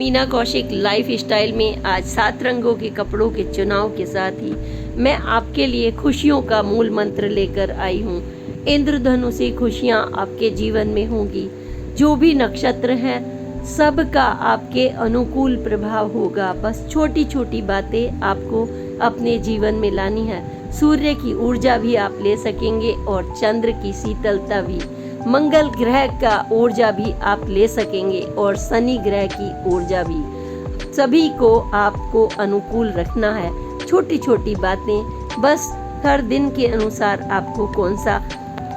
Meena Kaushik life style में आज 7 रंगों के कपड़ों के चुनाव के साथ ही मैं आपके लिए खुशियों का मूल मंत्र लेकर आई हूँ। इंद्रधनुषी खुशियाँ आपके जीवन में होंगी। जो भी नक्षत्र है सबका आपके अनुकूल प्रभाव होगा। बस छोटी छोटी बातें आपको अपने जीवन में लानी है। सूर्य की ऊर्जा भी आप ले सकेंगे और चंद्र की शीतलता भी। मंगल ग्रह का ऊर्जा भी आप ले सकेंगे और शनि ग्रह की ऊर्जा भी। सभी को आपको अनुकूल रखना है। छोटी छोटी बातें, बस हर दिन के अनुसार आपको कौन सा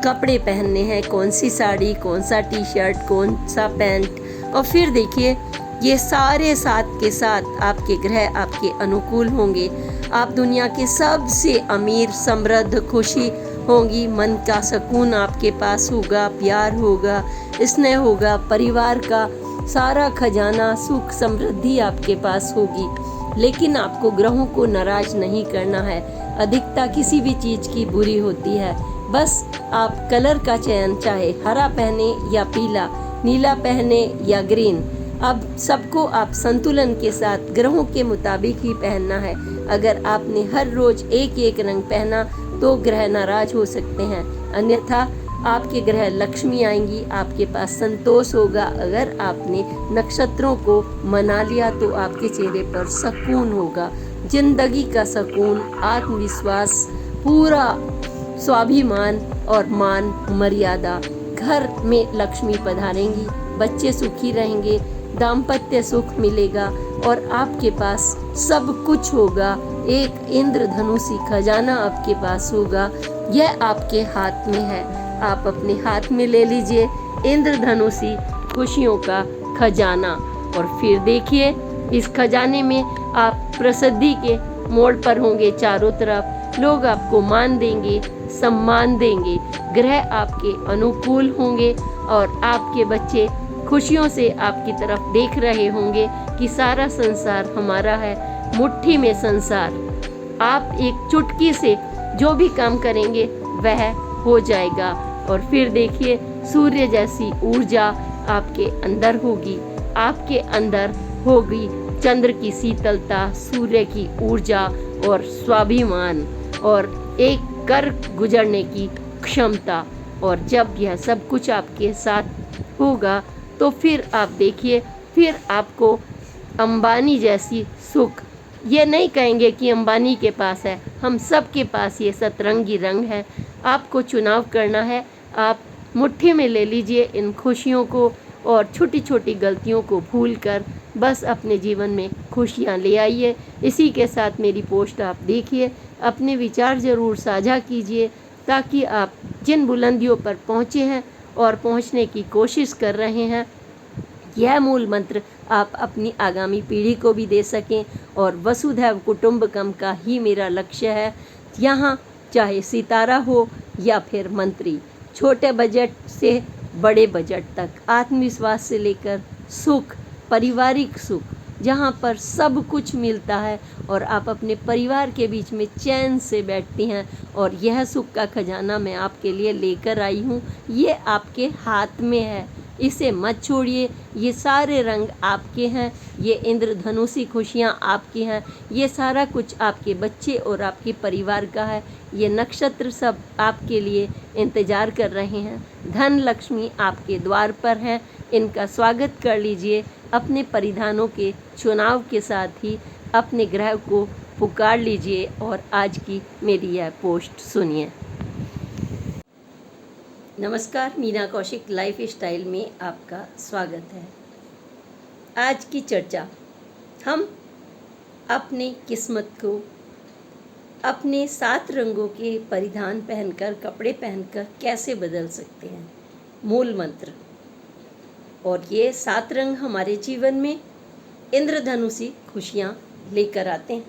कपड़े पहनने हैं, कौन सी साड़ी, कौन सा टी शर्ट, कौन सा पैंट। और फिर देखिए ये सारे साथ के साथ आपके ग्रह आपके अनुकूल होंगे। आप दुनिया के सबसे अमीर, समृद्ध, खुशी होंगी। मन का सुकून आपके पास होगा, प्यार होगा, स्नेह होगा, परिवार का सारा खजाना, सुख समृद्धि आपके पास होगी। लेकिन आपको ग्रहों को नाराज नहीं करना है। अधिकता किसी भी चीज़ की बुरी होती है। बस आप कलर का चयन, चाहे हरा पहने या पीला, नीला पहने या ग्रीन, अब सबको आप संतुलन के साथ ग्रहों के मुताबिक ही पहनना है। अगर आपने हर रोज एक एक रंग पहना तो ग्रह नाराज हो सकते हैं, अन्यथा आपके ग्रह लक्ष्मी आएंगी, आपके पास संतोष होगा। अगर आपने नक्षत्रों को मना लिया तो आपके चेहरे पर सुकून होगा, जिंदगी का सुकून, आत्मविश्वास, पूरा स्वाभिमान और मान मर्यादा। घर में लक्ष्मी पधारेंगी, बच्चे सुखी रहेंगे, दाम्पत्य सुख मिलेगा और आपके पास सब कुछ होगा। एक इंद्रधनुषी खजाना आपके पास होगा। यह आपके हाथ में है। आप अपने हाथ में ले लीजिए इंद्रधनुषी खुशियों का खजाना और फिर देखिए इस खजाने में आप प्रसिद्धि के मोड़ पर होंगे। चारों तरफ लोग आपको मान देंगे, सम्मान देंगे, ग्रह आपके अनुकूल होंगे और आपके बच्चे खुशियों से आपकी तरफ देख रहे होंगे कि सारा संसार हमारा है, मुट्ठी में संसार। आप एक चुटकी से जो भी काम करेंगे वह हो जाएगा। और फिर देखिए सूर्य जैसी ऊर्जा आपके अंदर होगी, आपके अंदर होगी चंद्र की शीतलता, सूर्य की ऊर्जा और स्वाभिमान और एक कर गुजरने की क्षमता। और जब यह सब कुछ आपके साथ होगा तो फिर आप देखिए, फिर आपको अंबानी जैसी सुख, ये नहीं कहेंगे कि अंबानी के पास है, हम सब के पास ये सतरंगी रंग है। आपको चुनाव करना है। आप मुट्ठी में ले लीजिए इन खुशियों को और छोटी छोटी गलतियों को भूलकर बस अपने जीवन में खुशियाँ ले आइए। इसी के साथ मेरी पोस्ट आप देखिए, अपने विचार ज़रूर साझा कीजिए ताकि आप जिन बुलंदियों पर पहुँचे हैं और पहुँचने की कोशिश कर रहे हैं, यह मूल मंत्र आप अपनी आगामी पीढ़ी को भी दे सकें। और वसुधैव कुटुंबकम का ही मेरा लक्ष्य है। यहाँ चाहे सितारा हो या फिर मंत्री, छोटे बजट से बड़े बजट तक, आत्मविश्वास से लेकर सुख, पारिवारिक सुख, जहाँ पर सब कुछ मिलता है और आप अपने परिवार के बीच में चैन से बैठती हैं। और यह सुख का खजाना मैं आपके लिए लेकर आई हूँ। ये आपके हाथ में है, इसे मत छोड़िए। ये सारे रंग आपके हैं, ये इंद्रधनुषी खुशियाँ आपकी हैं, ये सारा कुछ आपके बच्चे और आपके परिवार का है। ये नक्षत्र सब आपके लिए इंतज़ार कर रहे हैं। धन लक्ष्मी आपके द्वार पर हैं, इनका स्वागत कर लीजिए। अपने परिधानों के चुनाव के साथ ही अपने ग्रह को पुकार लीजिए और आज की मेरी यह पोस्ट सुनिए। नमस्कार, मीना कौशिक लाइफ स्टाइल में आपका स्वागत है। आज की चर्चा, हम अपनी किस्मत को अपने 7 रंगों के परिधान पहनकर, कपड़े पहनकर कैसे बदल सकते हैं, मूल मंत्र। और ये 7 रंग हमारे जीवन में इंद्रधनुषी खुशियाँ लेकर आते हैं।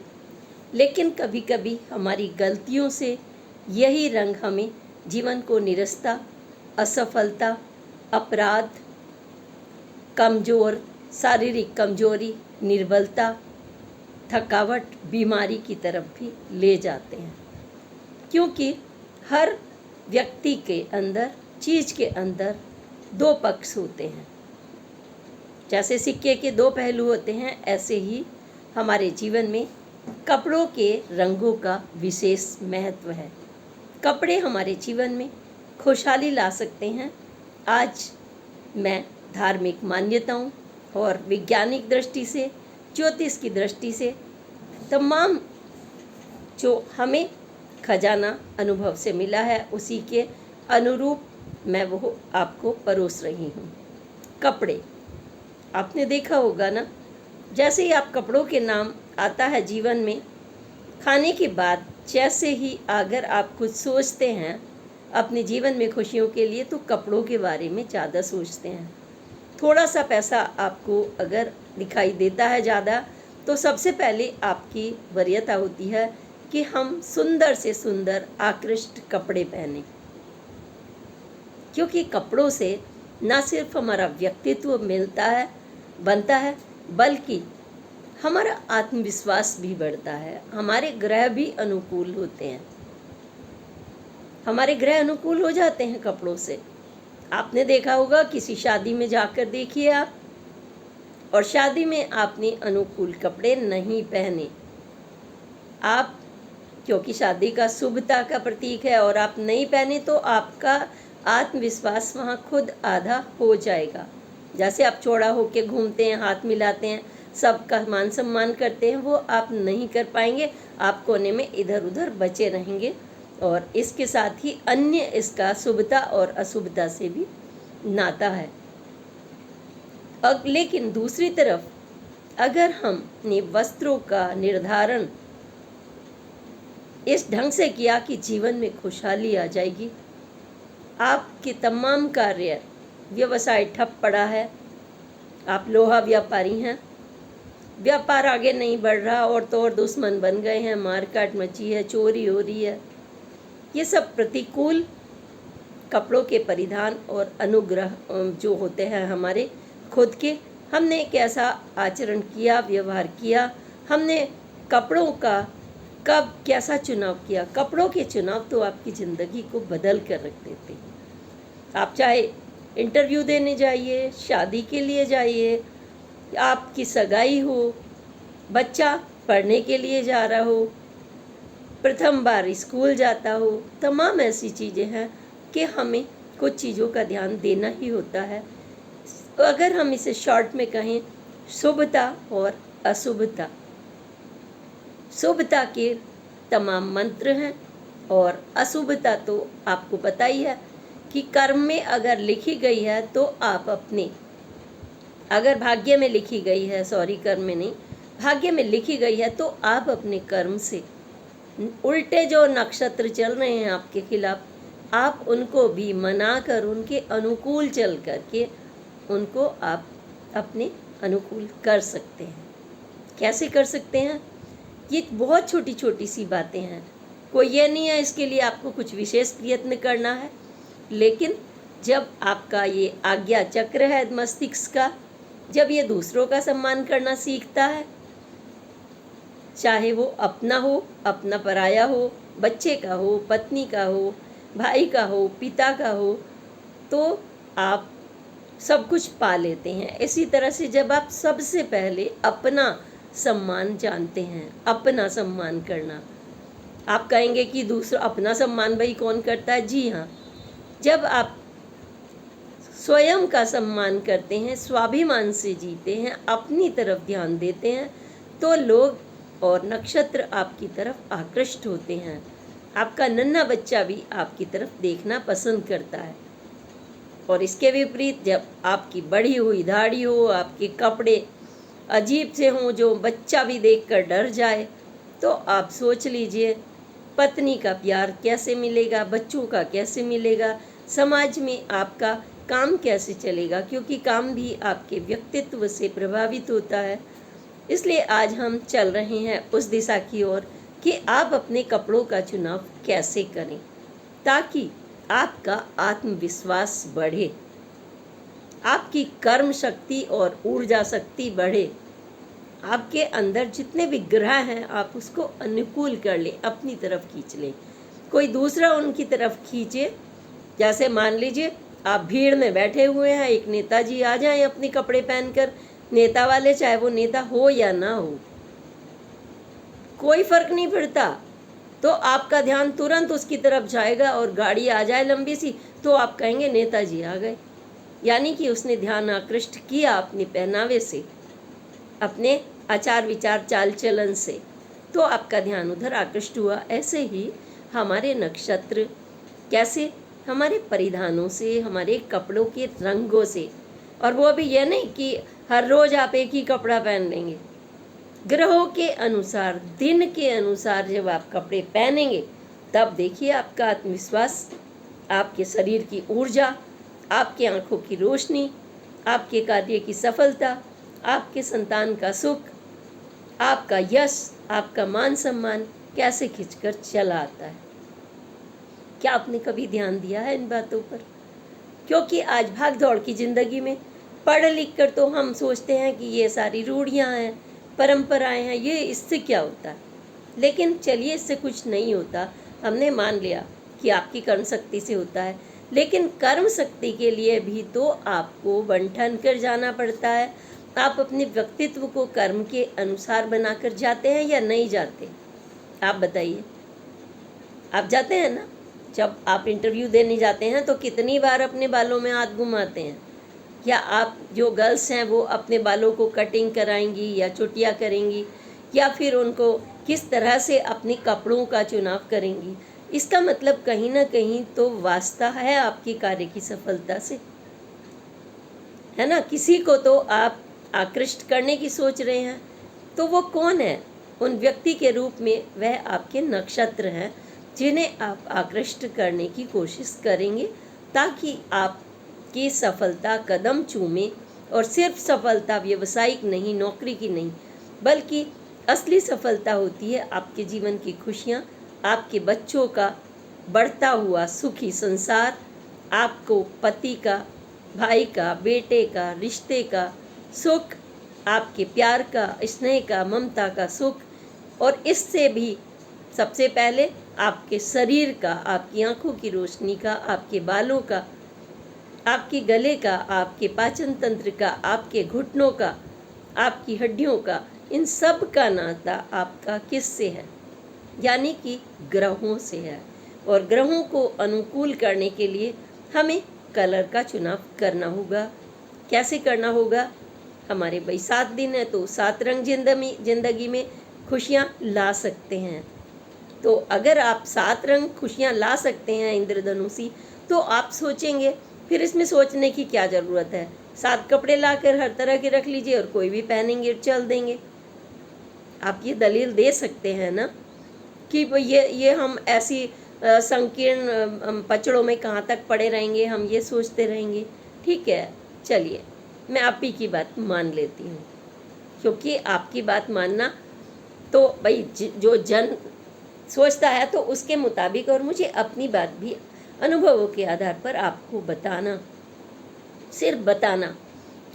लेकिन कभी कभी हमारी गलतियों से यही रंग हमें जीवन को निरस्ता, असफलता, अपराध, कमज़ोर, शारीरिक कमजोरी, निर्बलता, थकावट, बीमारी की तरफ भी ले जाते हैं। क्योंकि हर व्यक्ति के अंदर, चीज़ के अंदर 2 पक्ष होते हैं। जैसे सिक्के के दो पहलू होते हैं, ऐसे ही हमारे जीवन में कपड़ों के रंगों का विशेष महत्व है। कपड़े हमारे जीवन में खुशहाली ला सकते हैं। आज मैं धार्मिक मान्यताओं और वैज्ञानिक दृष्टि से, ज्योतिष की दृष्टि से, तमाम जो हमें खजाना अनुभव से मिला है उसी के अनुरूप मैं वो आपको परोस रही हूँ। कपड़े, आपने देखा होगा ना, जैसे ही आप कपड़ों के नाम आता है जीवन में, खाने के बाद जैसे ही अगर आप कुछ सोचते हैं अपने जीवन में खुशियों के लिए, तो कपड़ों के बारे में ज़्यादा सोचते हैं। थोड़ा सा पैसा आपको अगर दिखाई देता है ज़्यादा, तो सबसे पहले आपकी वरीयता होती है कि हम सुंदर से सुंदर आकृष्ट कपड़े पहने, क्योंकि कपड़ों से न सिर्फ हमारा व्यक्तित्व बनता है, बल्कि हमारा आत्मविश्वास भी बढ़ता है। हमारे ग्रह भी अनुकूल होते हैं, हमारे ग्रह अनुकूल हो जाते हैं कपड़ों से। आपने देखा होगा, किसी शादी में जाकर देखिए आप, और शादी में आपने अनुकूल कपड़े नहीं पहने, आप, क्योंकि शादी का शुभता का प्रतीक है, और आप नहीं पहने तो आपका आत्मविश्वास वहाँ खुद आधा हो जाएगा। जैसे आप चौड़ा होके घूमते हैं, हाथ मिलाते हैं, सबका मान सम्मान करते हैं, वो आप नहीं कर पाएंगे। आप कोने में इधर उधर बचे रहेंगे, और इसके साथ ही अन्य इसका शुभता और अशुभता से भी नाता है। लेकिन दूसरी तरफ अगर हमने वस्त्रों का निर्धारण इस ढंग से किया कि जीवन में खुशहाली आ जाएगी, आपके तमाम कार्य, व्यवसाय ठप पड़ा है, आप लोहा व्यापारी हैं, व्यापार आगे नहीं बढ़ रहा, और तो और दुश्मन बन गए हैं, मारकाट मची है, चोरी हो रही है, ये सब प्रतिकूल कपड़ों के परिधान और अनुग्रह जो होते हैं हमारे खुद के, हमने कैसा आचरण किया, व्यवहार किया, हमने कपड़ों का कब कैसा चुनाव किया। कपड़ों के चुनाव तो आपकी ज़िंदगी को बदल कर रख देते हैं। आप चाहे इंटरव्यू देने जाइए, शादी के लिए जाइए, आपकी सगाई हो, बच्चा पढ़ने के लिए जा रहा हो, प्रथम बार स्कूल जाता हो, तमाम ऐसी चीज़ें हैं कि हमें कुछ चीज़ों का ध्यान देना ही होता है। अगर हम इसे शॉर्ट में कहें, शुभता और अशुभता, शुभता के तमाम मंत्र हैं, और अशुभता तो आपको पता ही है कि कर्म में अगर लिखी गई है तो आप अपने, अगर भाग्य में लिखी गई है, कर्म में नहीं, भाग्य में लिखी गई है, तो आप अपने कर्म से उल्टे जो नक्षत्र चल रहे हैं आपके खिलाफ, आप उनको भी मनाकर उनके अनुकूल चल करके उनको आप अपने अनुकूल कर सकते हैं। कैसे कर सकते हैं? ये बहुत छोटी छोटी सी बातें हैं, कोई ये नहीं है इसके लिए आपको कुछ विशेष प्रयत्न करना है। लेकिन जब आपका ये आज्ञा चक्र है मस्तिष्क का, जब ये दूसरों का सम्मान करना सीखता है, चाहे वो अपना हो, अपना पराया हो, बच्चे का हो, पत्नी का हो, भाई का हो, पिता का हो, तो आप सब कुछ पा लेते हैं। इसी तरह से जब आप सबसे पहले अपना सम्मान जानते हैं, अपना सम्मान करना, आप कहेंगे कि दूसरा अपना सम्मान भाई कौन करता है? जी हाँ, जब आप स्वयं का सम्मान करते हैं, स्वाभिमान से जीते हैं, अपनी तरफ ध्यान देते हैं, तो लोग और नक्षत्र आपकी तरफ आकृष्ट होते हैं। आपका नन्हा बच्चा भी आपकी तरफ देखना पसंद करता है। और इसके विपरीत जब आपकी बढ़ी हुई दाढ़ी हो, आपके कपड़े अजीब से हों जो बच्चा भी देखकर डर जाए, तो आप सोच लीजिए पत्नी का प्यार कैसे मिलेगा, बच्चों का कैसे मिलेगा, समाज में आपका काम कैसे चलेगा, क्योंकि काम भी आपके व्यक्तित्व से प्रभावित होता है। इसलिए आज हम चल रहे हैं उस दिशा की ओर कि आप अपने कपड़ों का चुनाव कैसे करें ताकि आपका आत्मविश्वास बढ़े, आपकी कर्म शक्ति और ऊर्जा शक्ति बढ़े, आपके अंदर जितने भी ग्रह हैं आप उसको अनुकूल कर लें, अपनी तरफ खींच लें। कोई दूसरा उनकी तरफ खींचे, जैसे मान लीजिए आप भीड़ में बैठे हुए हैं, एक नेताजी आ जाएं अपने कपड़े पहनकर, नेता वाले, चाहे वो नेता हो या ना हो, कोई फर्क नहीं पड़ता, तो आपका ध्यान तुरंत उसकी तरफ जाएगा। और गाड़ी आ जाए लंबी सी तो आप कहेंगे नेताजी आ गए, यानी कि उसने ध्यान आकृष्ट किया अपने पहनावे से, अपने आचार विचार चाल चलन से, तो आपका ध्यान उधर आकृष्ट हुआ। ऐसे ही हमारे नक्षत्र कैसे, हमारे परिधानों से, हमारे कपड़ों के रंगों से। और वो भी ये नहीं कि हर रोज आप एक ही कपड़ा पहन लेंगे, ग्रहों के अनुसार, दिन के अनुसार जब आप कपड़े पहनेंगे तब देखिए आपका आत्मविश्वास, आपके शरीर की ऊर्जा, आपकी आंखों की रोशनी, आपके कार्य की सफलता, आपके संतान का सुख, आपका यश, आपका मान सम्मान कैसे खिंचकर चला आता है। क्या आपने कभी ध्यान दिया है इन बातों पर? क्योंकि आज भाग दौड़ की ज़िंदगी में पढ़ लिख कर तो हम सोचते हैं कि ये सारी रूढ़ियाँ हैं, परंपराएं हैं, ये इससे क्या होता है। लेकिन चलिए, इससे कुछ नहीं होता, हमने मान लिया कि आपकी कर्म शक्ति से होता है, लेकिन कर्म शक्ति के लिए भी तो आपको बंटन कर जाना पड़ता है। आप अपने व्यक्तित्व को कर्म के अनुसार बनाकर जाते हैं या नहीं जाते? आप बताइए। आप जाते हैं ना? जब आप इंटरव्यू देने जाते हैं तो कितनी बार अपने बालों में हाथ घुमाते हैं? या आप जो गर्ल्स हैं वो अपने बालों को कटिंग कराएंगी या चुटिया करेंगी, या फिर उनको किस तरह से अपने कपड़ों का चुनाव करेंगी? इसका मतलब कहीं ना कहीं तो वास्ता है आपकी कार्य की सफलता से, है ना। किसी को तो आप आकृष्ट करने की सोच रहे हैं, तो वो कौन है? उन व्यक्ति के रूप में वह आपके नक्षत्र हैं जिन्हें आप आकृष्ट करने की कोशिश करेंगे, ताकि आपकी सफलता कदम चूमे। और सिर्फ सफलता व्यवसायिक नहीं, नौकरी की नहीं, बल्कि असली सफलता होती है आपके जीवन की खुशियाँ, आपके बच्चों का बढ़ता हुआ सुखी संसार, आपको पति का, भाई का, बेटे का, रिश्ते का सुख, आपके प्यार का, स्नेह का, ममता का सुख, और इससे भी सबसे पहले आपके शरीर का, आपकी आंखों की रोशनी का, आपके बालों का, आपके गले का, आपके पाचन तंत्र का, आपके घुटनों का, आपकी हड्डियों का, इन सब का नाता आपका किससे है? यानी कि ग्रहों से है। और ग्रहों को अनुकूल करने के लिए हमें कलर का चुनाव करना होगा। कैसे करना होगा? हमारे भाई 7 दिन है तो 7 रंग जिंदगी में खुशियाँ ला सकते हैं। तो अगर आप 7 रंग खुशियाँ ला सकते हैं इंद्रधनुषी, तो आप सोचेंगे फिर इसमें सोचने की क्या ज़रूरत है, 7 कपड़े लाकर हर तरह के रख लीजिए और कोई भी पहनेंगे और चल देंगे। आप ये दलील दे सकते हैं ना कि ये हम ऐसी संकीर्ण पचड़ों में कहाँ तक पड़े रहेंगे, हम ये सोचते रहेंगे। ठीक है, चलिए मैं आप ही की बात मान लेती हूँ, क्योंकि आपकी बात मानना तो भाई जो जन सोचता है तो उसके मुताबिक, और मुझे अपनी बात भी अनुभवों के आधार पर आपको बताना, सिर्फ बताना,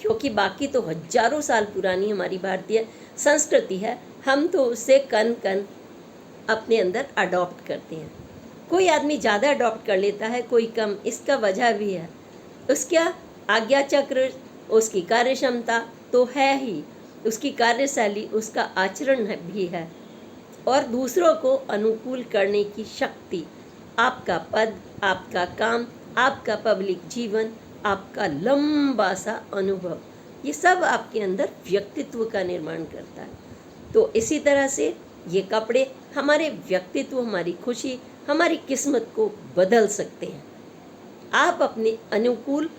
क्योंकि बाकी तो हजारों साल पुरानी हमारी भारतीय संस्कृति है, हम तो उससे कन कन अपने अंदर अडॉप्ट करते हैं। कोई आदमी ज़्यादा अडॉप्ट कर लेता है, कोई कम। इसका वजह भी है, उसका आज्ञा चक्र, उसकी कार्य क्षमता तो है ही, उसकी कार्यशैली, उसका आचरण भी है, और दूसरों को अनुकूल करने की शक्ति, आपका पद, आपका काम, आपका पब्लिक जीवन, आपका लंबा सा अनुभव, ये सब आपके अंदर व्यक्तित्व का निर्माण करता है। तो इसी तरह से ये कपड़े हमारे व्यक्तित्व, हमारी खुशी, हमारी किस्मत को बदल सकते हैं। आप अपने अनुकूल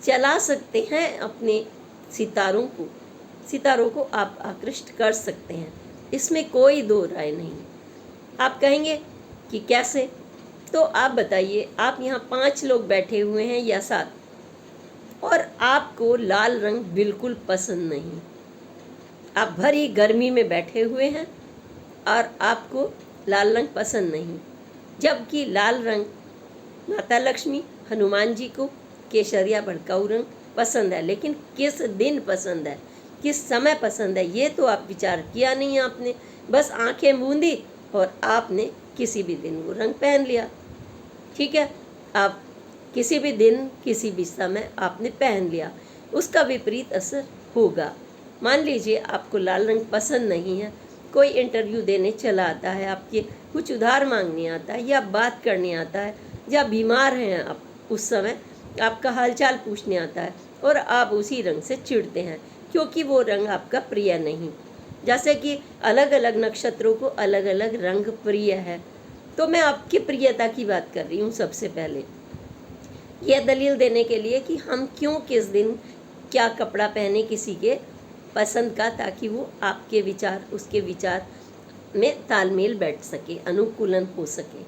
चला सकते हैं अपने सितारों को आप आकृष्ट कर सकते हैं, इसमें कोई दो राय नहीं। आप कहेंगे कि कैसे? तो आप बताइए, आप यहाँ 5 लोग बैठे हुए हैं या 7, और आपको लाल रंग बिल्कुल पसंद नहीं, आप भरी गर्मी में बैठे हुए हैं और आपको लाल रंग पसंद नहीं, जबकि लाल रंग माता लक्ष्मी, हनुमान जी को केसरिया भड़काऊ रंग पसंद है। लेकिन किस दिन पसंद है, किस समय पसंद है, ये तो आप विचार किया नहीं आपने, बस आंखें मूंदी और आपने किसी भी दिन वो रंग पहन लिया। ठीक है, आप किसी भी दिन किसी भी समय आपने पहन लिया, उसका विपरीत असर होगा। मान लीजिए आपको लाल रंग पसंद नहीं है, कोई इंटरव्यू देने चला आता है, आपके कुछ उधार मांगने आता है या बात करने आता है, या बीमार हैं आप, उस समय आपका हालचाल पूछने आता है और आप उसी रंग से चिढ़ते हैं क्योंकि वो रंग आपका प्रिय नहीं। जैसे कि अलग अलग नक्षत्रों को अलग अलग रंग प्रिय है, तो मैं आपकी प्रियता की बात कर रही हूँ। सबसे पहले यह दलील देने के लिए कि हम क्यों किस दिन क्या कपड़ा पहने किसी के पसंद का, ताकि वो आपके विचार उसके विचार में तालमेल बैठ सके, अनुकूलन हो सके,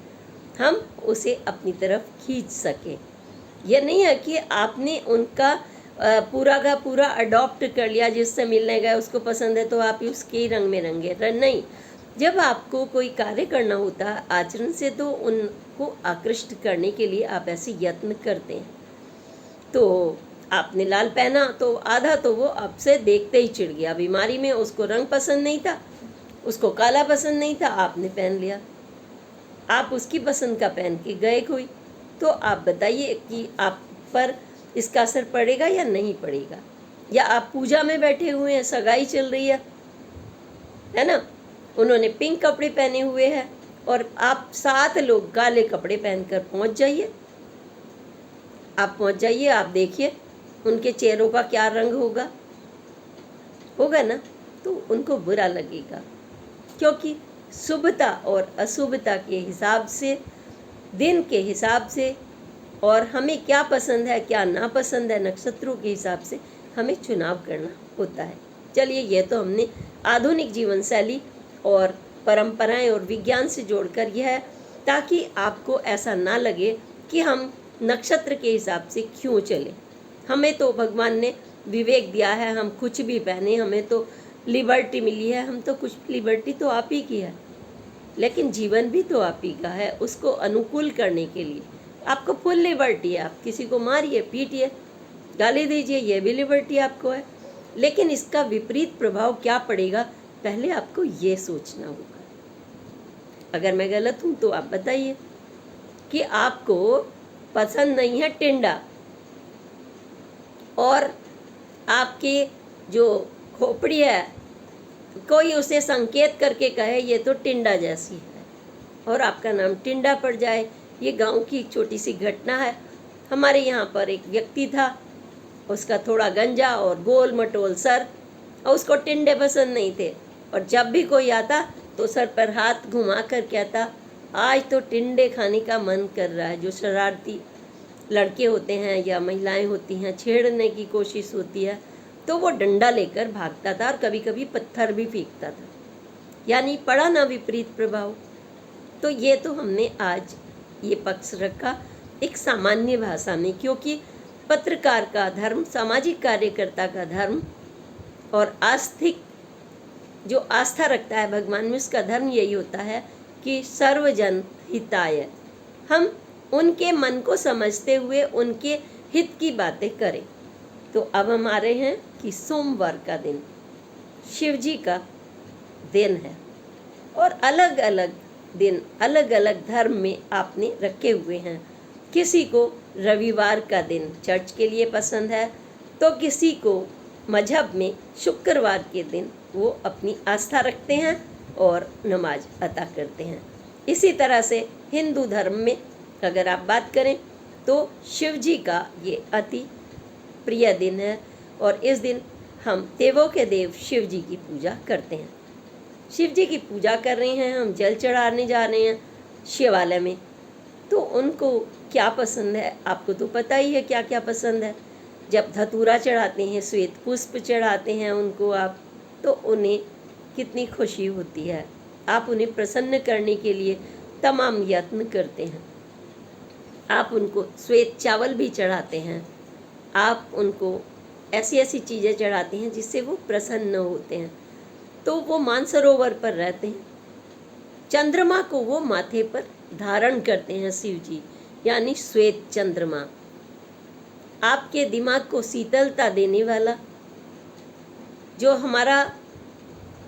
हम उसे अपनी तरफ खींच सके। यह नहीं है कि आपने उनका पूरा का पूरा अडॉप्ट कर लिया, जिससे मिलने गए उसको पसंद है तो आप ही उसके ही रंग में रंगे। नहीं, जब आपको कोई कार्य करना होता है आचरण से, तो उनको आकृष्ट करने के लिए आप ऐसे यत्न करते हैं। तो आपने लाल पहना तो आधा तो वो आपसे देखते ही चिढ़ गया। बीमारी में उसको रंग पसंद नहीं था, उसको काला पसंद नहीं था, आपने पहन लिया, आप उसकी पसंद का पहन के गए कोई। तो आप बताइए कि आप पर इसका असर पड़ेगा या नहीं पड़ेगा। या आप पूजा में बैठे हुए हैं, सगाई चल रही है ना, उन्होंने पिंक कपड़े पहने हुए हैं और आप 7 लोग काले कपड़े पहनकर पहुंच जाइए। आप पहुंच जाइए, आप देखिए उनके चेहरों का क्या रंग होगा ना, तो उनको बुरा लगेगा, क्योंकि शुभता और अशुभता के हिसाब से, दिन के हिसाब से, और हमें क्या पसंद है क्या नापसंद है, नक्षत्रों के हिसाब से हमें चुनाव करना होता है। चलिए, ये तो हमने आधुनिक जीवन शैली और परंपराएं और विज्ञान से जोड़कर यह है, ताकि आपको ऐसा ना लगे कि हम नक्षत्र के हिसाब से क्यों चले। हमें तो भगवान ने विवेक दिया है, हम कुछ भी पहने, हमें तो लिबर्टी मिली है, हम तो कुछ लिबर्टी तो आप ही की है, लेकिन जीवन भी तो आप ही का है। उसको अनुकूल करने के लिए आपको फुल लिबर्टी है। आप किसी को मारिए, पीटिए, गाली दीजिए, ये भी लिबर्टी आपको है, लेकिन इसका विपरीत प्रभाव क्या पड़ेगा पहले आपको ये सोचना होगा। अगर मैं गलत हूँ तो आप बताइए कि आपको पसंद नहीं है टिंडा, और आपकी जो खोपड़ी है कोई उसे संकेत करके कहे ये तो टिंडा जैसी है, और आपका नाम टिंडा पड़ जाए। ये गांव की एक छोटी सी घटना है। हमारे यहाँ पर एक व्यक्ति था, उसका थोड़ा गंजा और गोल मटोल सर, और उसको टिंडे पसंद नहीं थे, और जब भी कोई आता तो सर पर हाथ घुमा कर कहता, आज तो टिंडे खाने का मन कर रहा है। जो शरारती लड़के होते हैं या महिलाएं होती हैं, छेड़ने की कोशिश होती है, तो वो डंडा लेकर भागता था और कभी कभी पत्थर भी फेंकता था। यानी पड़ा ना विपरीत प्रभाव। तो ये तो हमने आज ये पक्ष रखा एक सामान्य भाषा में, क्योंकि पत्रकार का धर्म, सामाजिक कार्यकर्ता का धर्म, और आस्तिक जो आस्था रखता है भगवान में, उसका धर्म यही होता है कि सर्वजन हिताय। हम उनके मन को समझते हुए उनके हित की बातें करें। तो अब हम आ रहे हैं कि सोमवार का दिन शिव जी का दिन है, और अलग अलग दिन अलग अलग धर्म में आपने रखे हुए हैं। किसी को रविवार का दिन चर्च के लिए पसंद है, तो किसी को मजहब में शुक्रवार के दिन वो अपनी आस्था रखते हैं और नमाज अता करते हैं। इसी तरह से हिंदू धर्म में अगर आप बात करें तो शिव जी का ये अति प्रिय दिन है, और इस दिन हम देवों के देव शिव जी की पूजा करते हैं। शिव जी की पूजा कर रहे हैं, हम जल चढ़ाने जा रहे हैं शिवालय में, तो उनको क्या पसंद है आपको तो पता ही है क्या क्या पसंद है। जब धतूरा चढ़ाते हैं, श्वेत पुष्प चढ़ाते हैं उनको आप, तो उन्हें कितनी खुशी होती है। आप उन्हें प्रसन्न करने के लिए तमाम यत्न करते हैं। आप उनको श्वेत चावल भी चढ़ाते हैं, आप उनको ऐसी ऐसी चीज़ें चढ़ाते हैं जिससे वो प्रसन्न होते हैं। तो वो मानसरोवर पर रहते हैं, चंद्रमा को वो माथे पर धारण करते हैं शिव जी, यानी श्वेत चंद्रमा, आपके दिमाग को शीतलता देने वाला जो हमारा,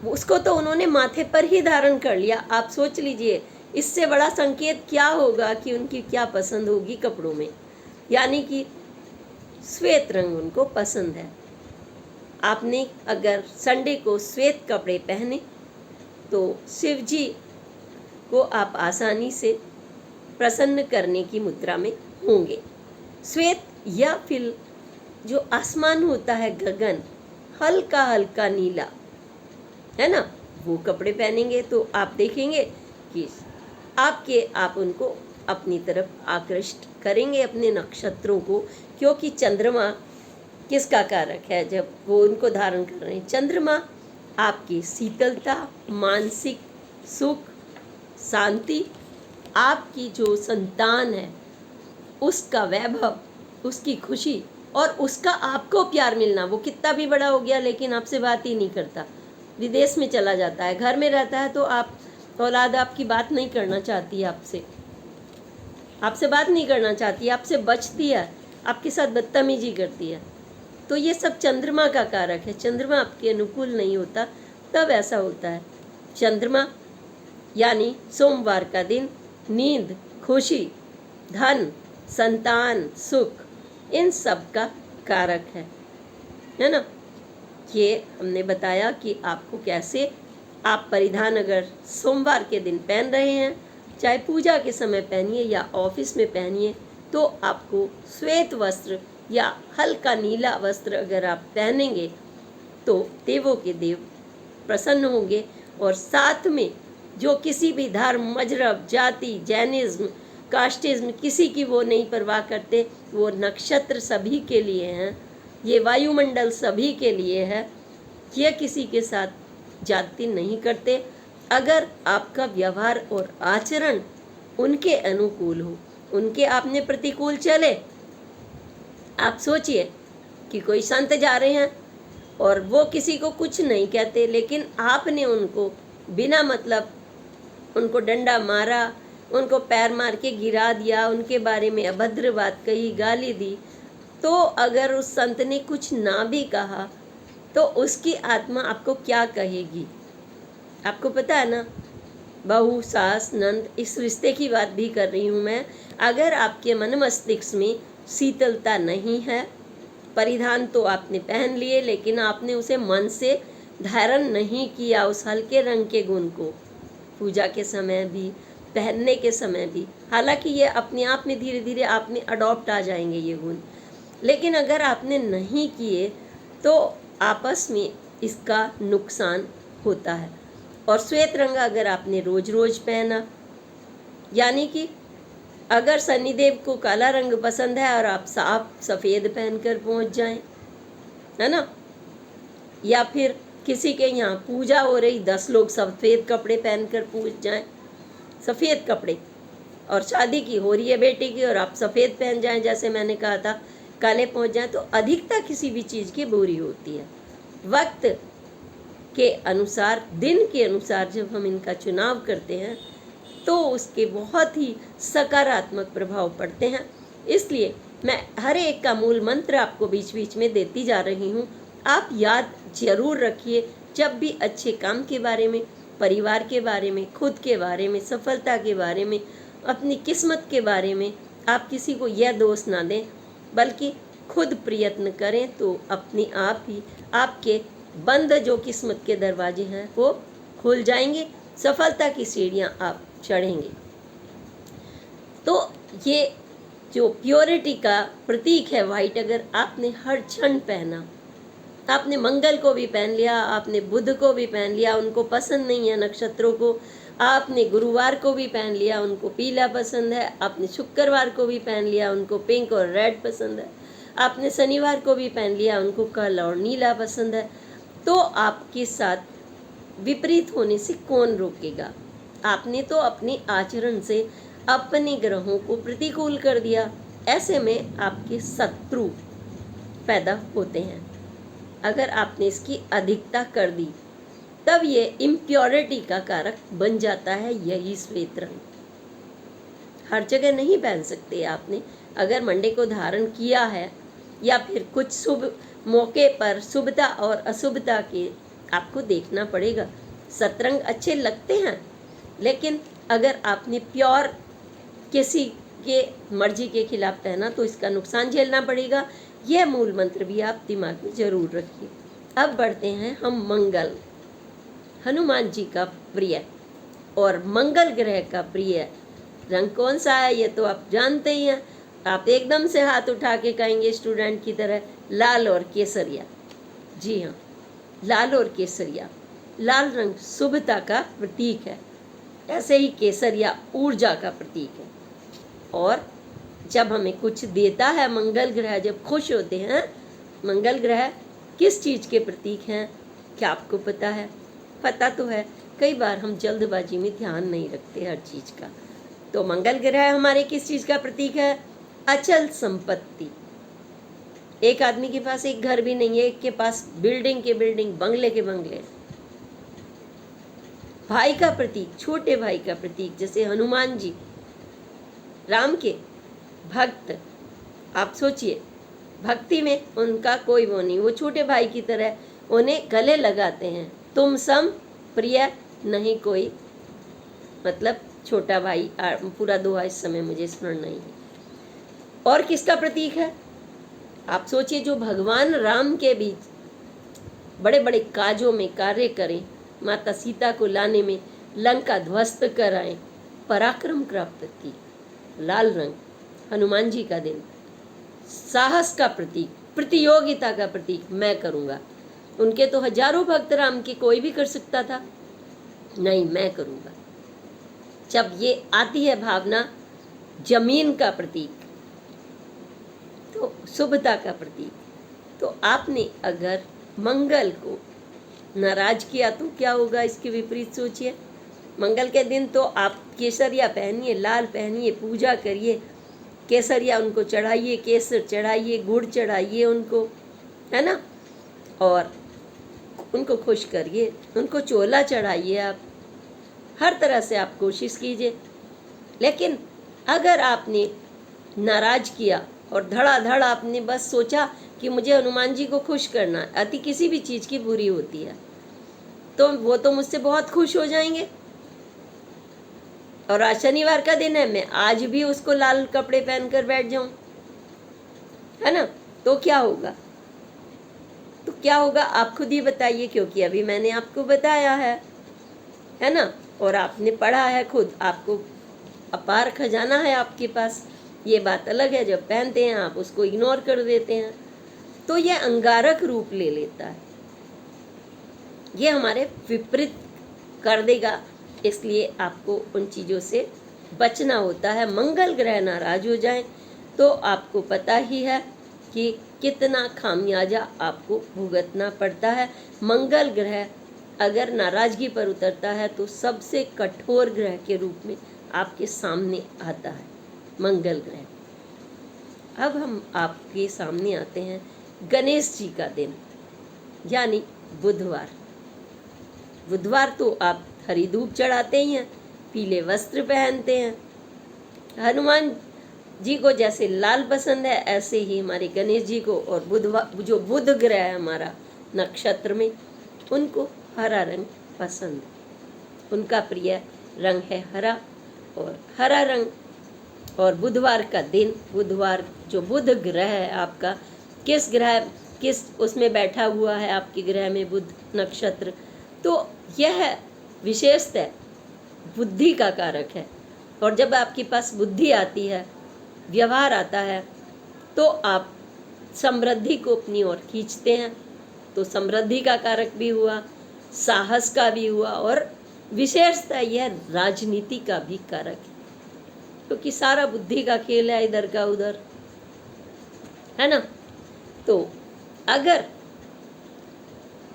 उसको तो उन्होंने माथे पर ही धारण कर लिया। आप सोच लीजिए इससे बड़ा संकेत क्या होगा कि उनकी क्या पसंद होगी कपड़ों में। यानी कि श्वेत रंग उनको पसंद है। आपने अगर संडे को श्वेत कपड़े पहने तो शिव जी को आप आसानी से प्रसन्न करने की मुद्रा में होंगे। श्वेत या फिर जो आसमान होता है, गगन हल्का हल्का नीला, है ना, वो कपड़े पहनेंगे तो आप देखेंगे कि आप उनको अपनी तरफ आकृष्ट करेंगे, अपने नक्षत्रों को, क्योंकि चंद्रमा किसका कारक है जब वो उनको धारण कर रहे हैं? चंद्रमा आपकी शीतलता, मानसिक सुख, शांति, आपकी जो संतान है उसका वैभव, उसकी खुशी और उसका आपको प्यार मिलना। वो कितना भी बड़ा हो गया लेकिन आपसे बात ही नहीं करता, विदेश में चला जाता है, घर में रहता है तो आप औलाद आपकी बात नहीं करना चाहती है, आपसे बात नहीं करना चाहती है, आपसे बचती है, आपके साथ बदतमीजी करती है। तो ये सब चंद्रमा का कारक है। चंद्रमा आपके अनुकूल नहीं होता तब ऐसा होता है। चंद्रमा यानी सोमवार का दिन नींद, खुशी, धन, संतान, सुख, इन सब का कारक है ना। ये हमने बताया कि आपको कैसे आप परिधान अगर सोमवार के दिन पहन रहे हैं, चाहे पूजा के समय पहनिए या ऑफिस में पहनिए, तो आपको श्वेत वस्त्र या हल्का नीला वस्त्र अगर आप पहनेंगे तो देवों के देव प्रसन्न होंगे। और साथ में जो किसी भी धर्म, मजहब, जाति, जैनिज्म, कास्टिज्म, किसी की वो नहीं परवाह करते, वो नक्षत्र सभी के लिए हैं, ये वायुमंडल सभी के लिए है, ये किसी के साथ जाति नहीं करते। अगर आपका व्यवहार और आचरण उनके अनुकूल हो, उनके आपने प्रतिकूल चले, आप सोचिए कि कोई संत जा रहे हैं और वो किसी को कुछ नहीं कहते, लेकिन आपने उनको बिना मतलब उनको डंडा मारा, उनको पैर मार के गिरा दिया, उनके बारे में अभद्र बात कही, गाली दी, तो अगर उस संत ने कुछ ना भी कहा तो उसकी आत्मा आपको क्या कहेगी? आपको पता है ना, बहू, सास, नंद, इस रिश्ते की बात भी कर रही हूँ मैं। अगर आपके मन मस्तिष्क में शीतलता नहीं है, परिधान तो आपने पहन लिए लेकिन आपने उसे मन से धारण नहीं किया, उस हल्के रंग के गुण को, पूजा के समय भी, पहनने के समय भी, हालांकि ये अपने आप में धीरे धीरे आप में अडॉप्ट आ जाएंगे ये गुण, लेकिन अगर आपने नहीं किए तो आपस में इसका नुकसान होता है। और श्वेत रंग अगर आपने रोज रोज पहना, यानी कि अगर शनिदेव को काला रंग पसंद है और आप साफ सफ़ेद पहनकर पहुंच जाएं, है ना, या फिर किसी के यहाँ पूजा हो रही, 10 लोग सफ़ेद कपड़े पहनकर पहुंच जाएं, सफ़ेद कपड़े, और शादी की हो रही है बेटी की और आप सफ़ेद पहन जाएं, जैसे मैंने कहा था काले पहुंच जाएं, तो अधिकता किसी भी चीज़ की बुरी होती है। वक्त के अनुसार, दिन के अनुसार जब हम इनका चुनाव करते हैं तो उसके बहुत ही सकारात्मक प्रभाव पड़ते हैं। इसलिए मैं हर एक का मूल मंत्र आपको बीच बीच में देती जा रही हूँ। आप याद जरूर रखिए, जब भी अच्छे काम के बारे में, परिवार के बारे में, खुद के बारे में, सफलता के बारे में, अपनी किस्मत के बारे में आप किसी को यह दोष ना दें, बल्कि खुद प्रयत्न करें तो अपने आप ही आपके बंद जो किस्मत के दरवाजे हैं वो खुल जाएंगे, सफलता की सीढ़ियां आप चढ़ेंगे। तो ये जो प्योरिटी का प्रतीक है वाइट, अगर आपने हर क्षण पहना, आपने मंगल को भी पहन लिया, आपने बुध को भी पहन लिया, उनको पसंद नहीं है नक्षत्रों को, आपने गुरुवार को भी पहन लिया, उनको पीला पसंद है, आपने शुक्रवार को भी पहन लिया, उनको पिंक और रेड पसंद है, आपने शनिवार को भी पहन लिया, उनको काला और नीला पसंद है, तो आपके साथ विपरीत होने से कौन रोकेगा? आपने तो अपने आचरण से अपने ग्रहों को प्रतिकूल कर दिया। ऐसे में आपके शत्रु पैदा होते हैं। अगर आपने इसकी अधिकता कर दी तब ये इम्प्योरिटी का कारक बन जाता है। यही श्वेत रंग हर जगह नहीं पहन सकते आपने। अगर मंडे को धारण किया है या फिर कुछ शुभ मौके पर शुभता और अशुभता के आपको देखना पड़ेगा। सतरंग अच्छे लगते हैं, लेकिन अगर आपने प्योर किसी के मर्जी के खिलाफ पहना तो इसका नुकसान झेलना पड़ेगा। यह मूल मंत्र भी आप दिमाग में जरूर रखिए। अब बढ़ते हैं हम मंगल, हनुमान जी का प्रिय और मंगल ग्रह का प्रिय रंग कौन सा है ये तो आप जानते ही हैं। आप एकदम से हाथ उठा के कहेंगे स्टूडेंट की तरह, लाल और केसरिया। जी हाँ, लाल और केसरिया। लाल रंग शुभता का प्रतीक है, ऐसे ही केसरिया ऊर्जा का प्रतीक है। और जब हमें कुछ देता है मंगल ग्रह, जब खुश होते हैं, मंगल ग्रह किस चीज़ के प्रतीक हैं क्या आपको पता है? पता तो है, कई बार हम जल्दबाजी में ध्यान नहीं रखते हर चीज़ का। तो मंगल ग्रह हमारे किस चीज़ का प्रतीक है? अचल संपत्ति। एक आदमी के पास एक घर भी नहीं है, एक के पास बिल्डिंग के बिल्डिंग, बंगले के बंगले। भाई का प्रतीक, छोटे भाई का प्रतीक, जैसे हनुमान जी राम के भक्त। आप सोचिए, भक्ति में उनका कोई वो नहीं, वो छोटे भाई की तरह उन्हें गले लगाते हैं। तुम सम प्रिय नहीं कोई, मतलब छोटा भाई। पूरा दोहा इस समय मुझे स्मरण नहीं है। और किसका प्रतीक है? आप सोचिए, जो भगवान राम के बीच बड़े बड़े काजों में कार्य करें, माता सीता को लाने में लंका ध्वस्त कराएं, पराक्रम का प्रतीक लाल रंग, हनुमान जी का दिन, साहस का प्रतीक, प्रतियोगिता का प्रतीक, मैं करूँगा। उनके तो हजारों भक्त राम के, कोई भी कर सकता था, नहीं मैं करूँगा। जब ये आती है भावना, जमीन का प्रतीक, तो शुभता का प्रतीक। तो आपने अगर मंगल को नाराज किया तो क्या होगा, इसके विपरीत सोचिए। मंगल के दिन तो आप केसरिया पहनिए, लाल पहनिए, पूजा करिए, केसरिया उनको चढ़ाइए, केसर चढ़ाइए, गुड़ चढ़ाइए उनको, है ना, और उनको खुश करिए, उनको चोला चढ़ाइए। आप हर तरह से आप कोशिश कीजिए। लेकिन अगर आपने नाराज किया और धड़ाधड़ आपने बस सोचा कि मुझे हनुमान जी को खुश करना है, अति किसी भी चीज़ की बुरी होती है, तो वो तो मुझसे बहुत खुश हो जाएंगे। और आज शनिवार का दिन है, मैं आज भी उसको लाल कपड़े पहनकर बैठ जाऊं, है ना, तो क्या होगा? तो क्या होगा आप खुद ही बताइए, क्योंकि अभी मैंने आपको बताया है ना, और आपने पढ़ा है खुद, आपको अपार खजाना है आपके पास। ये बात अलग है, जब पहनते हैं आप उसको इग्नोर कर देते हैं, तो ये अंगारक रूप ले लेता है, ये हमारे विपरीत कर देगा। इसलिए आपको उन चीज़ों से बचना होता है। मंगल ग्रह नाराज हो जाए तो आपको पता ही है कि कितना खामियाजा आपको भुगतना पड़ता है। मंगल ग्रह अगर नाराजगी पर उतरता है तो सबसे कठोर ग्रह के रूप में आपके सामने आता है मंगल ग्रह। अब हम आपके सामने आते हैं गणेश जी का दिन, यानी बुधवार। बुधवार तो आप हरी धूप चढ़ाते ही हैं, पीले वस्त्र पहनते हैं। हनुमान जी को जैसे लाल पसंद है, ऐसे ही हमारे गणेश जी को, और बुधवार जो बुध ग्रह है हमारा नक्षत्र में, उनको हरा रंग पसंद है। उनका प्रिय रंग है हरा, और हरा रंग। और बुधवार का दिन, बुधवार जो बुध ग्रह है आपका, किस ग्रह, किस उसमें बैठा हुआ है आपके ग्रह में बुध नक्षत्र, तो यह विशेषतः बुद्धि का कारक है। और जब आपके पास बुद्धि आती है, व्यवहार आता है, तो आप समृद्धि को अपनी ओर खींचते हैं। तो समृद्धि का कारक भी हुआ, साहस का भी हुआ, और विशेषतः यह राजनीति का भी कारक है, क्योंकि सारा बुद्धि का खेल है, इधर का उधर, है ना। तो अगर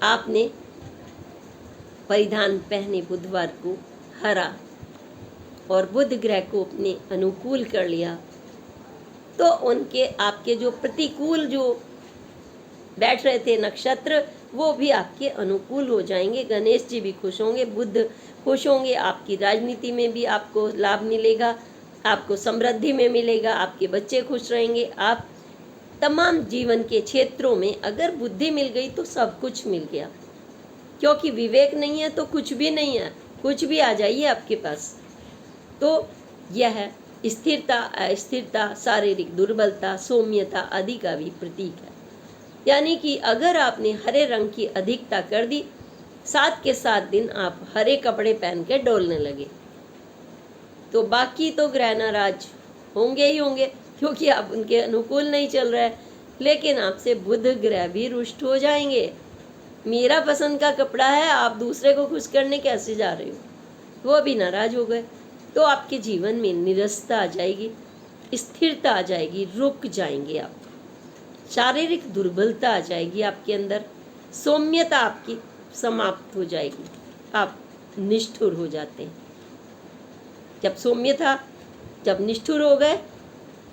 आपने परिधान पहने बुधवार को हरा और बुध ग्रह को अपने अनुकूल कर लिया, तो उनके आपके जो प्रतिकूल जो बैठ रहे थे नक्षत्र, वो भी आपके अनुकूल हो जाएंगे। गणेश जी भी खुश होंगे, बुध खुश होंगे, आपकी राजनीति में भी आपको लाभ मिलेगा, आपको समृद्धि में मिलेगा, आपके बच्चे खुश रहेंगे। आप तमाम जीवन के क्षेत्रों में अगर बुद्धि मिल गई तो सब कुछ मिल गया, क्योंकि विवेक नहीं है तो कुछ भी नहीं है, कुछ भी आ जाइए आपके पास। तो यह स्थिरता, अस्थिरता, शारीरिक दुर्बलता, सौम्यता आदि का भी प्रतीक है। यानी कि अगर आपने हरे रंग की अधिकता कर दी, 7 के 7 दिन आप हरे कपड़े पहन के डोलने लगे, तो बाकी तो ग्रह नाराज होंगे ही होंगे, क्योंकि आप उनके अनुकूल नहीं चल रहे। लेकिन आपसे बुध ग्रह भी रुष्ट हो जाएंगे। मेरा पसंद का कपड़ा है, आप दूसरे को खुश करने कैसे जा रहे हो, वो भी नाराज हो गए। तो आपके जीवन में निरसता आ जाएगी, स्थिरता आ जाएगी, रुक जाएंगे आप, शारीरिक दुर्बलता आ जाएगी आपके अंदर, सौम्यता आपकी समाप्त हो जाएगी, आप निष्ठुर हो जाते हैं। जब सौम्यता, जब निष्ठुर हो गए,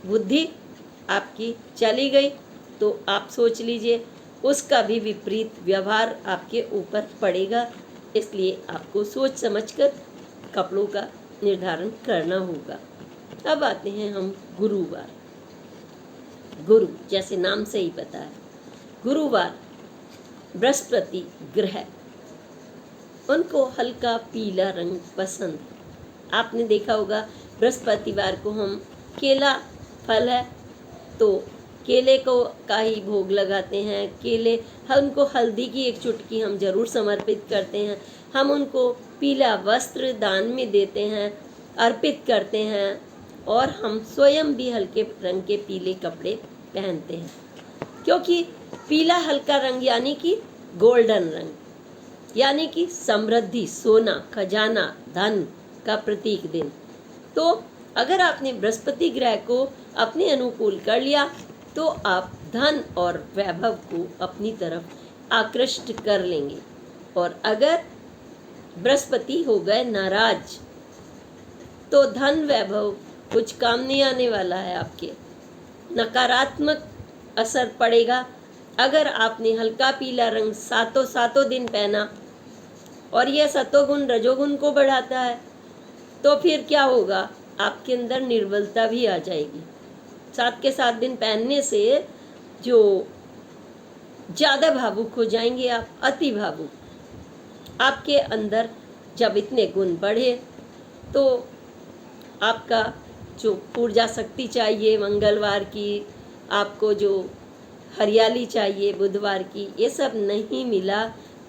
बुद्धि आपकी चली गई, तो आप सोच लीजिए उसका भी विपरीत व्यवहार आपके ऊपर पड़ेगा। इसलिए आपको सोच समझकर कपड़ों का निर्धारण करना होगा। अब आते हैं हम गुरुवार। गुरु, जैसे नाम से ही पता है, गुरुवार बृहस्पति ग्रह, उनको हल्का पीला रंग पसंद। आपने देखा होगा बृहस्पतिवार को हम केला फल है तो केले को का ही भोग लगाते हैं। केले, हम उनको हल्दी की एक चुटकी हम जरूर समर्पित करते हैं। हम उनको पीला वस्त्र दान में देते हैं, अर्पित करते हैं, और हम स्वयं भी हल्के रंग के पीले कपड़े पहनते हैं, क्योंकि पीला हल्का रंग यानी कि गोल्डन रंग, यानी कि समृद्धि, सोना, खजाना, धन का प्रतीक दिन। तो अगर आपने बृहस्पति ग्रह को अपने अनुकूल कर लिया, तो आप धन और वैभव को अपनी तरफ आकृष्ट कर लेंगे। और अगर बृहस्पति हो गए नाराज, तो धन वैभव कुछ काम नहीं आने वाला है, आपके नकारात्मक असर पड़ेगा। अगर आपने हल्का पीला रंग सातों दिन पहना, और यह सतोगुण रजोगुण को बढ़ाता है, तो फिर क्या होगा, आपके अंदर निर्बलता भी आ जाएगी। 7 के 7 दिन पहनने से जो ज़्यादा भावुक हो जाएंगे आप, अति भावुक। आपके अंदर जब इतने गुण बढ़े, तो आपका जो ऊर्जा शक्ति चाहिए मंगलवार की, आपको जो हरियाली चाहिए बुधवार की, ये सब नहीं मिला,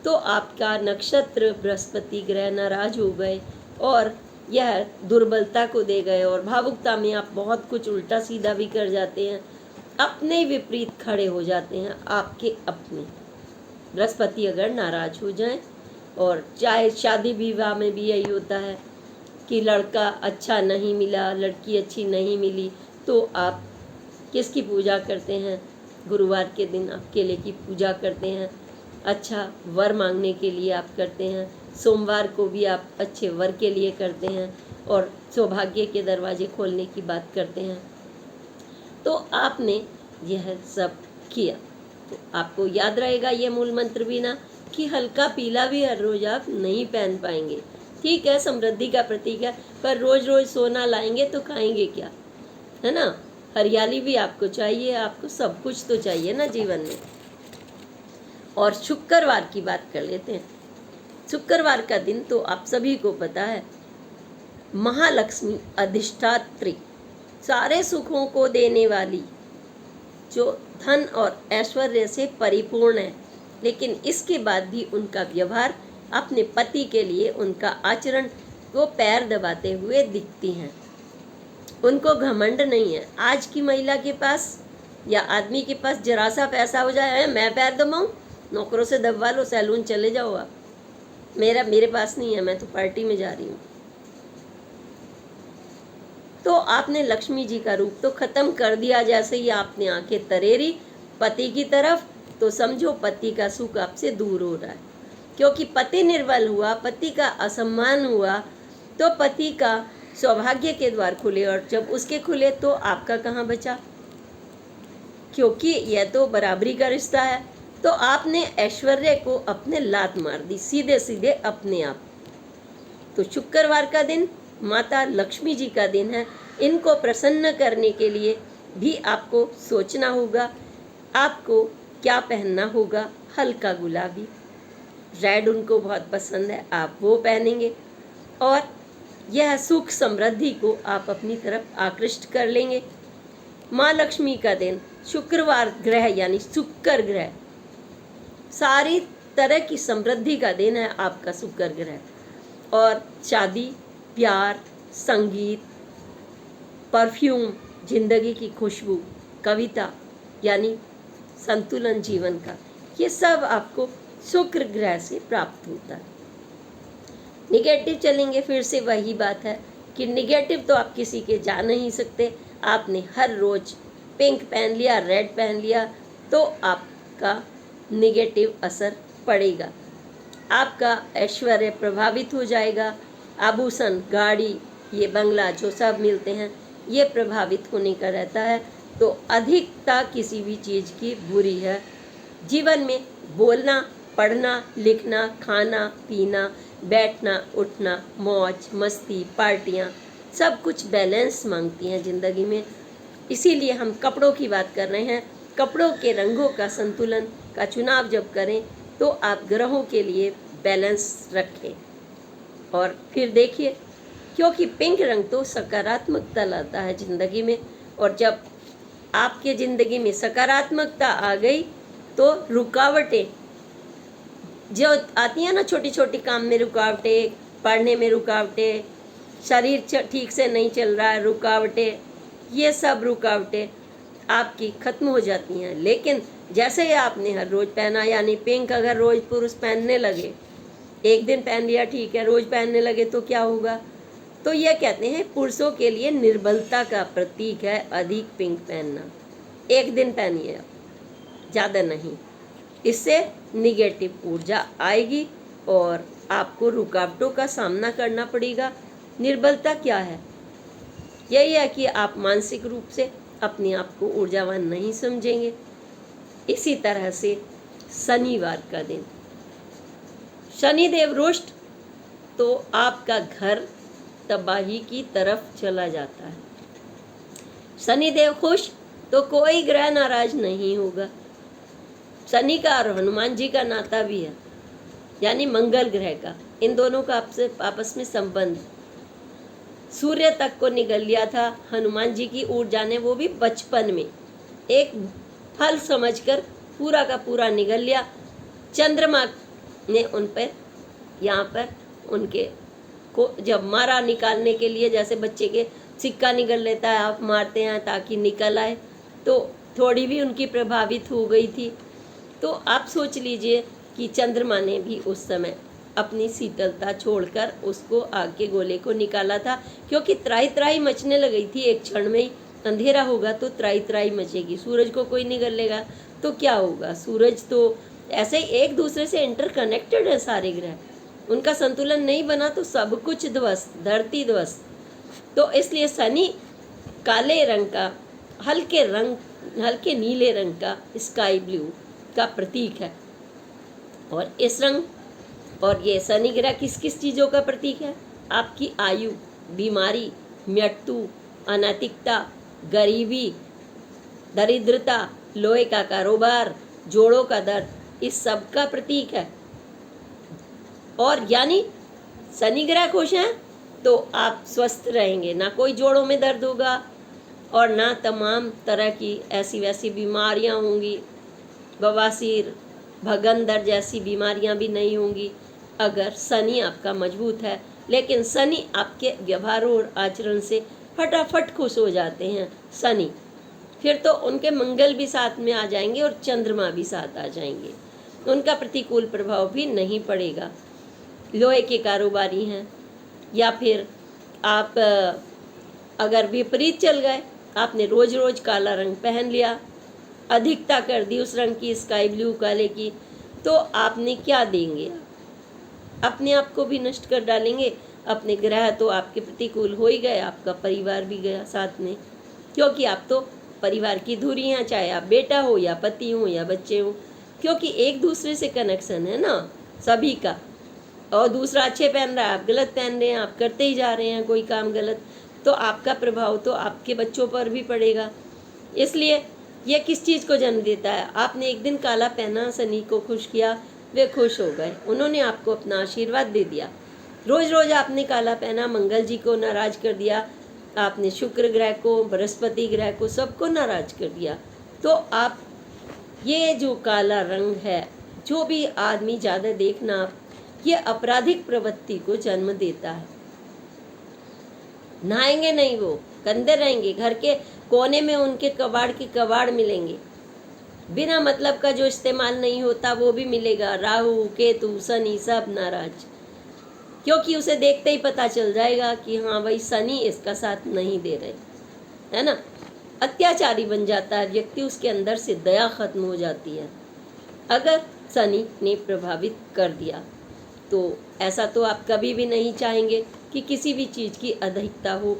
तो आपका नक्षत्र बृहस्पति ग्रह नाराज हो गए और यह दुर्बलता को दे गए, और भावुकता में आप बहुत कुछ उल्टा सीधा भी कर जाते हैं, अपने विपरीत खड़े हो जाते हैं आपके अपने। बृहस्पति अगर नाराज हो जाए, और चाहे शादी विवाह में भी यही होता है कि लड़का अच्छा नहीं मिला, लड़की अच्छी नहीं मिली, तो आप किसकी पूजा करते हैं? गुरुवार के दिन आप केले की पूजा करते हैं, अच्छा वर मांगने के लिए आप करते हैं। सोमवार को भी आप अच्छे वर के लिए करते हैं, और सौभाग्य के दरवाजे खोलने की बात करते हैं। तो आपने यह सब किया, तो आपको याद रहेगा ये मूल मंत्र भी ना, कि हल्का पीला भी हर रोज आप नहीं पहन पाएंगे। ठीक है, समृद्धि का प्रतीक है, पर रोज रोज सोना लाएंगे तो खाएंगे क्या, है ना। हरियाली भी आपको चाहिए, आपको सब कुछ तो चाहिए ना जीवन में। और शुक्रवार की बात कर लेते हैं। शुक्रवार का दिन तो आप सभी को पता है, महालक्ष्मी अधिष्ठात्री, सारे सुखों को देने वाली, जो धन और ऐश्वर्य से परिपूर्ण है, लेकिन इसके बाद भी उनका व्यवहार अपने पति के लिए, उनका आचरण को पैर दबाते हुए दिखती हैं। उनको घमंड नहीं है। आज की महिला के पास या आदमी के पास जरा सा पैसा हो जाए, मैं पैर दबाऊं, नौकरों से दबवा लो, सैलून चले जाओ आप, मेरे पास नहीं है, मैं तो पार्टी में जा रही हूँ। तो आपने लक्ष्मी जी का रूप तो खत्म कर दिया। जैसे ही आपने आंखें तरेरी पति की तरफ, तो समझो पति का सुख आपसे दूर हो रहा है, क्योंकि पति निर्बल हुआ, पति का असम्मान हुआ, तो पति का सौभाग्य के द्वार खुले, और जब उसके खुले तो आपका कहाँ बचा, क्योंकि यह तो बराबरी का रिश्ता है। तो आपने ऐश्वर्य को अपने लात मार दी, सीधे सीधे अपने आप। तो शुक्रवार का दिन माता लक्ष्मी जी का दिन है। इनको प्रसन्न करने के लिए भी आपको सोचना होगा। आपको क्या पहनना होगा? हल्का गुलाबी, रेड उनको बहुत पसंद है, आप वो पहनेंगे। और यह सुख समृद्धि को आप अपनी तरफ आकृष्ट कर लेंगे। माँ लक्ष्मी का दिन, शुक्रवार ग्रह यानी शुक्र ग्रह, सारी तरह की समृद्धि का दिन है आपका शुक्र ग्रह। और शादी, प्यार, संगीत, परफ्यूम, जिंदगी की खुशबू, कविता यानी संतुलन जीवन का, ये सब आपको शुक्र ग्रह से प्राप्त होता है। निगेटिव चलेंगे, फिर से वही बात है कि निगेटिव तो आप किसी के जा नहीं सकते। आपने हर रोज पिंक पहन लिया, रेड पहन लिया, तो आपका निगेटिव असर पड़ेगा। आपका ऐश्वर्य प्रभावित हो जाएगा। आभूषण, गाड़ी, ये बंगला जो सब मिलते हैं, ये प्रभावित होने का रहता है। तो अधिकता किसी भी चीज़ की बुरी है। जीवन में बोलना, पढ़ना, लिखना, खाना, पीना, बैठना, उठना, मौज मस्ती, पार्टियाँ, सब कुछ बैलेंस मांगती हैं ज़िंदगी में। इसीलिए हम कपड़ों की बात कर रहे हैं। कपड़ों के रंगों का संतुलन का चुनाव जब करें तो आप ग्रहों के लिए बैलेंस रखें। और फिर देखिए, क्योंकि पिंक रंग तो सकारात्मकता लाता है ज़िंदगी में, और जब आपके ज़िंदगी में सकारात्मकता आ गई तो रुकावटें जो आती हैं ना, छोटी छोटी काम में रुकावटें, पढ़ने में रुकावटें, शरीर ठीक से नहीं चल रहा है रुकावटें, ये सब रुकावटें आपकी ख़त्म हो जाती हैं। लेकिन जैसे ही आपने हर रोज़ पहना, यानी पिंक अगर रोज़ पुरुष पहनने लगे, एक दिन पहन लिया ठीक है, रोज़ पहनने लगे तो क्या होगा? तो ये कहते हैं पुरुषों के लिए निर्बलता का प्रतीक है अधिक पिंक पहनना। एक दिन पहनिए आप, ज़्यादा नहीं। इससे निगेटिव ऊर्जा आएगी और आपको रुकावटों का सामना करना पड़ेगा। निर्बलता क्या है? यही है कि आप मानसिक रूप से अपने आप को ऊर्जावान नहीं समझेंगे। इसी तरह से शनिवार का दिन, शनिदेव रुष्ट, तो आपका घर तबाही की तरफ चला जाता है। शनिदेव खुश तो कोई ग्रह नाराज नहीं होगा। शनि का और हनुमान जी का नाता भी है, यानी मंगल ग्रह का, इन दोनों का आपस में संबंध। सूर्य तक को निगल लिया था हनुमान जी की ऊर्जा ने, वो भी बचपन में एक फल समझकर पूरा का पूरा निगल लिया। चंद्रमा ने उन पर, यहाँ पर उनके को जब मारा निकालने के लिए, जैसे बच्चे के सिक्का निकल लेता है, आप मारते हैं ताकि निकल आए, तो थोड़ी भी उनकी प्रभावित हो गई थी। तो आप सोच लीजिए कि चंद्रमा ने भी उस समय अपनी शीतलता छोड़कर उसको आग के गोले को निकाला था, क्योंकि त्राही त्राही मचने लगी थी। एक क्षण में ही अंधेरा होगा तो त्राही त्राही मचेगी। सूरज को कोई निगल लेगा तो क्या होगा? सूरज तो ऐसे ही एक दूसरे से इंटरकनेक्टेड है सारे ग्रह, उनका संतुलन नहीं बना तो सब कुछ ध्वस्त, धरती ध्वस्त। तो इसलिए शनि काले रंग का, हल्के नीले रंग का, स्काई ब्लू का प्रतीक है। और इस रंग और ये शनि ग्रह किस किस चीज़ों का प्रतीक है? आपकी आयु, बीमारी, मृत्यु, अनैतिकता, गरीबी, दरिद्रता, लोहे का कारोबार, जोड़ों का दर्द, इस सब का प्रतीक है। और यानी शनि ग्रह खुश हैं तो आप स्वस्थ रहेंगे, ना कोई जोड़ों में दर्द होगा और ना तमाम तरह की ऐसी वैसी बीमारियां होंगी, बवासीर, भगंदर जैसी बीमारियां भी नहीं होंगी अगर शनि आपका मजबूत है। लेकिन शनि आपके व्यवहार और आचरण से फटाफट खुश हो जाते हैं शनि, फिर तो उनके मंगल भी साथ में आ जाएंगे और चंद्रमा भी साथ आ जाएंगे, उनका प्रतिकूल प्रभाव भी नहीं पड़ेगा। लोहे के कारोबारी हैं, या फिर आप अगर विपरीत चल गए, आपने रोज रोज काला रंग पहन लिया, अधिकता कर दी उस रंग की, स्काई ब्लू काले की, तो आपने क्या देंगे? अपने आप को भी नष्ट कर डालेंगे। अपने ग्रह तो आपके प्रतिकूल हो ही गए, आपका परिवार भी गया साथ में, क्योंकि आप तो परिवार की धुरी हैं, चाहे आप बेटा हो या पति हो या बच्चे हो, क्योंकि एक दूसरे से कनेक्शन है ना सभी का। और दूसरा अच्छे पहन रहा है, आप गलत पहन रहे हैं, आप करते ही जा रहे हैं कोई काम गलत, तो आपका प्रभाव तो आपके बच्चों पर भी पड़ेगा। इसलिए ये किस चीज़ को जन्म देता है? आपने एक दिन काला पहना, शनि को खुश किया, वे खुश हो गए, उन्होंने आपको अपना आशीर्वाद दे दिया। रोज रोज आपने काला पहना, मंगल जी को नाराज कर दिया, आपने शुक्र ग्रह को, बृहस्पति ग्रह को, सबको नाराज कर दिया। तो आप ये जो काला रंग है, जो भी आदमी ज़्यादा देखना आप, ये आपराधिक प्रवृत्ति को जन्म देता है। नहाएंगे नहीं, वो गंदे रहेंगे, घर के कोने में उनके कबाड़ के कबाड़ मिलेंगे, बिना मतलब का जो इस्तेमाल नहीं होता वो भी मिलेगा। राहु केतु शनि सब नाराज, क्योंकि उसे देखते ही पता चल जाएगा कि हाँ भाई शनि इसका साथ नहीं दे रहे, है ना। अत्याचारी बन जाता है व्यक्ति, उसके अंदर से दया खत्म हो जाती है अगर शनि ने प्रभावित कर दिया। तो ऐसा तो आप कभी भी नहीं चाहेंगे कि किसी भी चीज़ की अधिकता हो।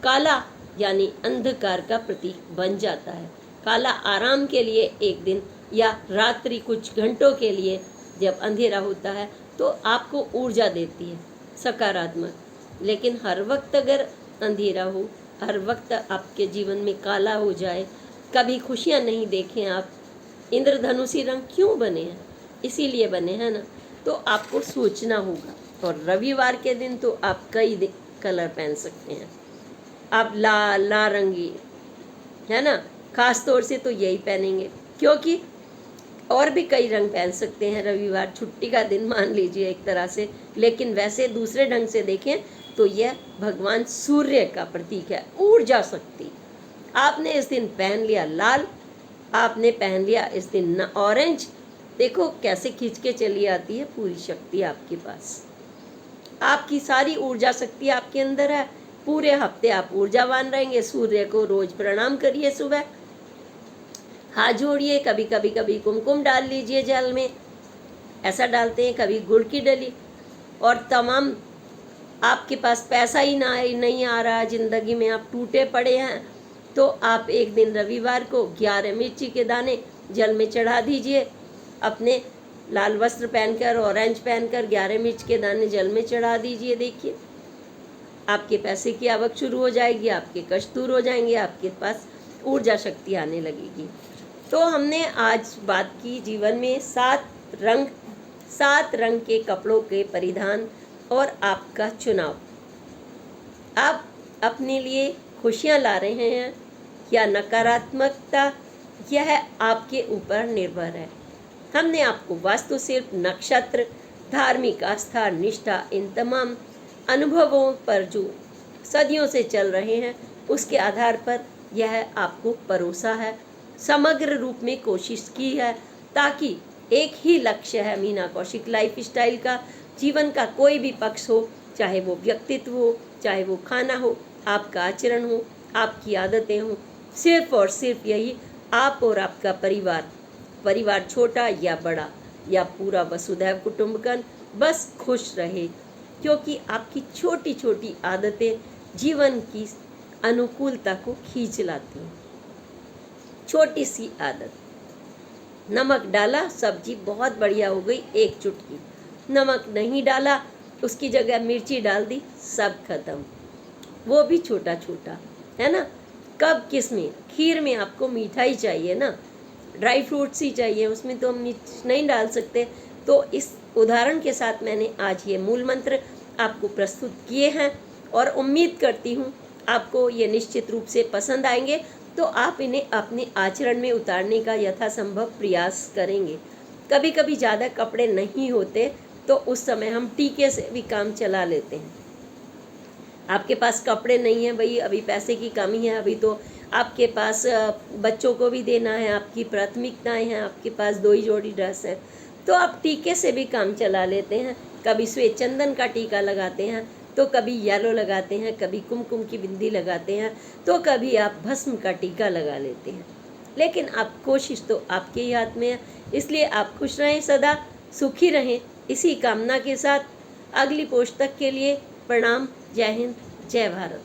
काला यानी अंधकार का प्रतीक बन जाता है। काला आराम के लिए एक दिन या रात्रि कुछ घंटों के लिए जब अंधेरा होता है तो आपको ऊर्जा देती है सकारात्मक। लेकिन हर वक्त अगर अंधेरा हो, हर वक्त आपके जीवन में काला हो जाए, कभी खुशियाँ नहीं देखें आप, इंद्रधनुषी रंग क्यों बने हैं? इसीलिए बने हैं ना। तो आपको सोचना होगा। और रविवार के दिन तो आप कई कलर पहन सकते हैं। आप लाल नारंगी, है ना, खास तौर से तो यही पहनेंगे, क्योंकि और भी कई रंग पहन सकते हैं। रविवार छुट्टी का दिन मान लीजिए एक तरह से, लेकिन वैसे दूसरे ढंग से देखें तो यह भगवान सूर्य का प्रतीक है, ऊर्जा शक्ति। आपने इस दिन पहन लिया लाल, आपने पहन लिया इस दिन ऑरेंज, देखो कैसे खींच के चली आती है पूरी शक्ति आपके पास। आपकी सारी ऊर्जा शक्ति आपके अंदर है। पूरे हफ्ते आप ऊर्जावान रहेंगे। सूर्य को रोज प्रणाम करिए, सुबह हाथ जोड़िए, कभी कुमकुम डाल लीजिए जल में, ऐसा डालते हैं, कभी गुड़ की डली। और तमाम आपके पास पैसा ही नहीं आ रहा, जिंदगी में आप टूटे पड़े हैं, तो आप एक दिन रविवार को 11 मिर्ची के दाने जल में चढ़ा दीजिए। अपने लाल वस्त्र पहनकर, ऑरेंज पहनकर 11 मिर्च के दाने जल में चढ़ा दीजिए। देखिए आपके पैसे की आवक शुरू हो जाएगी, आपके कष्ट दूर हो जाएंगे, आपके पास ऊर्जा शक्ति आने लगेगी। तो हमने आज बात की जीवन में 7 रंग के कपड़ों के परिधान और आपका चुनाव। आप अपने लिए खुशियाँ ला रहे हैं या नकारात्मकता, यह आपके ऊपर निर्भर है। हमने आपको वास्तु सिर्फ नक्षत्र, धार्मिक आस्था, निष्ठा, इन तमाम अनुभवों पर जो सदियों से चल रहे हैं उसके आधार पर यह आपको परोसा है, समग्र रूप में कोशिश की है, ताकि एक ही लक्ष्य है मीना कौशिक लाइफ स्टाइल का। जीवन का कोई भी पक्ष हो, चाहे वो व्यक्तित्व हो, चाहे वो खाना हो, आपका आचरण हो, आपकी आदतें हो, सिर्फ और सिर्फ यही आप और आपका परिवार छोटा या बड़ा या पूरा वसुधैव कुटुंबकम, बस खुश रहे, क्योंकि आपकी छोटी छोटी आदतें जीवन की अनुकूलता को खींच लाती हैं। छोटी सी आदत, नमक डाला सब्जी बहुत बढ़िया हो गई, एक चुटकी। नमक नहीं डाला, उसकी जगह मिर्ची डाल दी, सब खत्म। वो भी छोटा छोटा, है ना। कब किस में, खीर में आपको मिठाई चाहिए ना, ड्राई फ्रूट्स ही चाहिए, उसमें तो हम मिर्च नहीं डाल सकते। तो इस उदाहरण के साथ मैंने आज ये मूल मंत्र आपको प्रस्तुत किए हैं और उम्मीद करती हूँ आपको ये निश्चित रूप से पसंद आएंगे। तो आप इन्हें अपने आचरण में उतारने का यथासंभव प्रयास करेंगे। कभी कभी ज़्यादा कपड़े नहीं होते तो उस समय हम टीके से भी काम चला लेते हैं। आपके पास कपड़े नहीं हैं भाई, अभी पैसे की कमी है, अभी तो आपके पास बच्चों को भी देना है, आपकी प्राथमिकताएं हैं, आपके पास 2 ही जोड़ी ड्रेस है, तो आप टीके से भी काम चला लेते हैं। कभी श्वेत चंदन का टीका लगाते हैं, तो कभी येलो लगाते हैं, कभी कुमकुम की बिंदी लगाते हैं, तो कभी आप भस्म का टीका लगा लेते हैं। लेकिन आप कोशिश तो आपके ही हाथ में है, इसलिए आप खुश रहें, सदा सुखी रहें। इसी कामना के साथ अगली पोस्ट तक के लिए प्रणाम। जय हिंद, जय भारत।